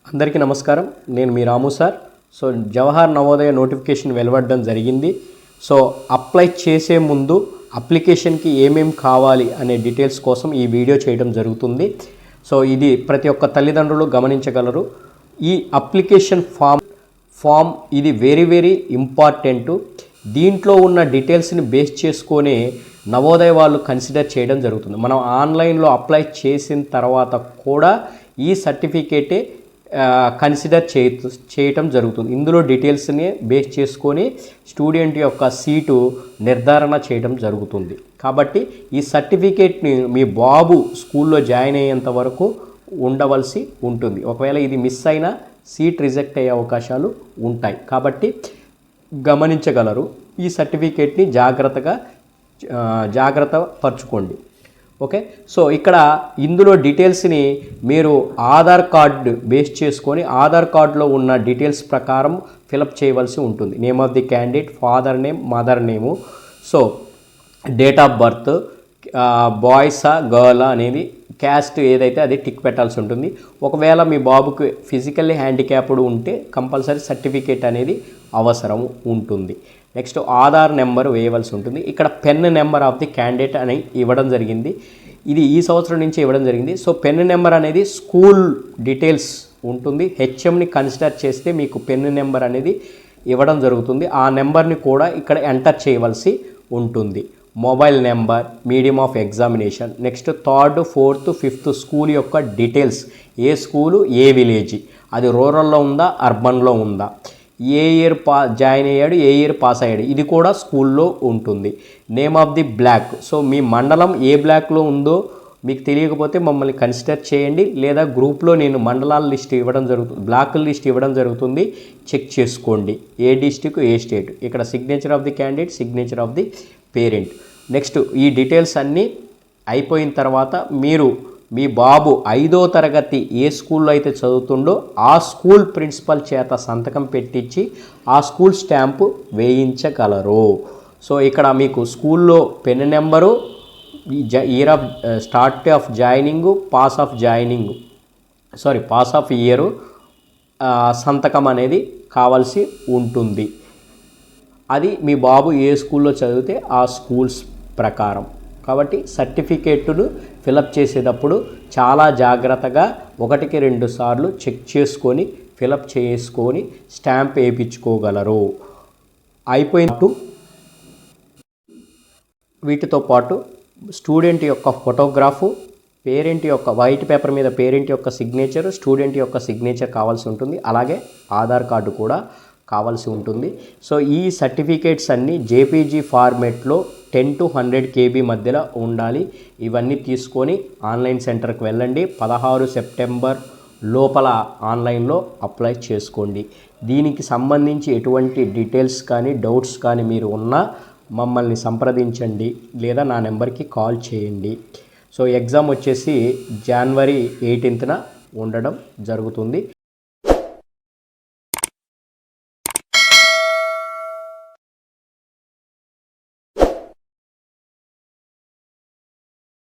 అందరికీ నమస్కారం. నేను మీ Ramu sir. So Jawahar Navodaya notification వెలువడడం జరిగింది. సో అప్లై చేసే ముందు అప్లికేషన్కి ఏమేం కావాలి అనే డీటెయిల్స్ కోసం ఈ వీడియో చేయడం జరుగుతుంది. సో ఇది ప్రతి ఒక్క తల్లిదండ్రులు గమనించగలరు. ఈ అప్లికేషన్ ఫామ్ ఇది వెరీ ఇంపార్టెంట్. దీంట్లో ఉన్న డీటెయిల్స్ని బేస్ చేసుకొని నవోదయ వాళ్ళు కన్సిడర్ చేయడం జరుగుతుంది. మనం ఆన్లైన్లో అప్లై చేసిన తర్వాత కూడా ఈ సర్టిఫికేటే కన్సిడర్ చేయటం జరుగుతుంది. ఇందులో డీటెయిల్స్ని బేస్ చేసుకొని స్టూడెంట్ యొక్క సీటు నిర్ధారణ చేయడం జరుగుతుంది. కాబట్టి ఈ సర్టిఫికేట్ని మీ బాబు స్కూల్లో జాయిన్ అయ్యేంత వరకు ఉండవలసి ఉంటుంది. ఒకవేళ ఇది మిస్ అయినా సీట్ రిజెక్ట్ అయ్యే అవకాశాలు ఉంటాయి. కాబట్టి గమనించగలరు. ఈ సర్టిఫికేట్ని జాగ్రత్త పరచుకోండి. ఓకే. సో ఇక్కడ ఇందులో డీటెయిల్స్ని మీరు ఆధార్ కార్డు బేస్ చేసుకొని ఆధార్ కార్డులో ఉన్న డీటెయిల్స్ ప్రకారం ఫిలప్ చేయవలసి ఉంటుంది. Name of the candidate, father name, mother name, so date of birth, బాయ్సా గర్లా అనేది, క్యాస్ట్ ఏదైతే అది టిక్ పెట్టాల్సి ఉంటుంది. ఒకవేళ మీ బాబుకి ఫిజికల్లీ హ్యాండిక్యాప్డ్ ఉంటే కంపల్సరీ సర్టిఫికేట్ అనేది అవసరం ఉంటుంది. నెక్స్ట్ ఆధార్ నెంబర్ వేయవలసి ఉంటుంది. ఇక్కడ pen number of the candidate అని ఇవ్వడం జరిగింది. ఇది ఈ సంవత్సరం నుంచి ఇవ్వడం జరిగింది. సో పెన్ నెంబర్ అనేది స్కూల్ డీటెయిల్స్ ఉంటుంది. హెచ్ఎంని కన్సిడర్ చేస్తే మీకు పెన్ నెంబర్ అనేది ఇవ్వడం జరుగుతుంది. ఆ నెంబర్ని కూడా ఇక్కడ ఎంటర్ చేయవలసి ఉంటుంది. Mobile number, medium of examination, next 3rd, 4th, 5th school యొక్క డీటెయిల్స్, ఏ స్కూలు, ఏ విలేజ్, అది రూరల్లో ఉందా, అర్బన్లో ఉందా, ఏ ఇయర్ జాయిన్ అయ్యాడు, ఏ ఇయర్ పాస్ అయ్యాడు, ఇది కూడా స్కూల్లో ఉంటుంది. Name of the block, so మీ మండలం ఏ బ్లాక్లో ఉందో మీకు తెలియకపోతే మమ్మల్ని కన్సిడర్ చేయండి, లేదా గ్రూప్లో నేను మండలాల లిస్ట్ ఇవ్వడం జరుగుతుంది, బ్లాక్ లిస్ట్ ఇవ్వడం జరుగుతుంది, చెక్ చేసుకోండి. ఏ డిస్టిక్, ఏ స్టేట్, ఇక్కడ signature of the candidate, signature of the parent. Next ఈ డీటెయిల్స్ అన్నీ అయిపోయిన తర్వాత మీరు మీ బాబు 5వ తరగతి ఏ స్కూల్లో అయితే చదువుతుండో ఆ స్కూల్ ప్రిన్సిపల్ చేత సంతకం పెట్టించి ఆ స్కూల్ స్టాంపు వేయించగలరు. సో ఇక్కడ మీకు స్కూల్లో pen number, year of start of joining, pass of year, సంతకం అనేది కావాల్సి ఉంటుంది. అది మీ బాబు ఏ స్కూల్లో చదివితే ఆ స్కూల్స్ ప్రకారం. కాబట్టి సర్టిఫికేట్ను ఫిలప్ చేసేటప్పుడు చాలా జాగ్రత్తగా 1-2 సార్లు చెక్ చేసుకొని ఫిలప్ చేసుకొని స్టాంప్ వేయించుకోగలరు. అయిపోయినట్టు వీటితో పాటు స్టూడెంట్ యొక్క ఫోటోగ్రాఫు, పేరెంట్ యొక్క వైట్ పేపర్ మీద పేరెంట్ యొక్క సిగ్నేచర్, స్టూడెంట్ యొక్క సిగ్నేచర్ కావాల్సి ఉంటుంది. అలాగే ఆధార్ కార్డు కూడా కావాల్సి ఉంటుంది. సో ఈ సర్టిఫికేట్స్ అన్నీ జేపీజీ ఫార్మేట్లో 10 to 100 KB మధ్యలో ఉండాలి. ఇవన్నీ తీసుకొని ఆన్లైన్ సెంటర్కి వెళ్ళండి. 16 సెప్టెంబర్ లోపల ఆన్లైన్లో అప్లై చేసుకోండి. దీనికి సంబంధించి ఎటువంటి డీటెయిల్స్ కానీ డౌట్స్ కానీ మీరు ఉన్నా మమ్మల్ని సంప్రదించండి, లేదా నా నెంబర్కి కాల్ చేయండి. సో ఎగ్జామ్ వచ్చేసి January 18న ఉండడం జరుగుతుంది.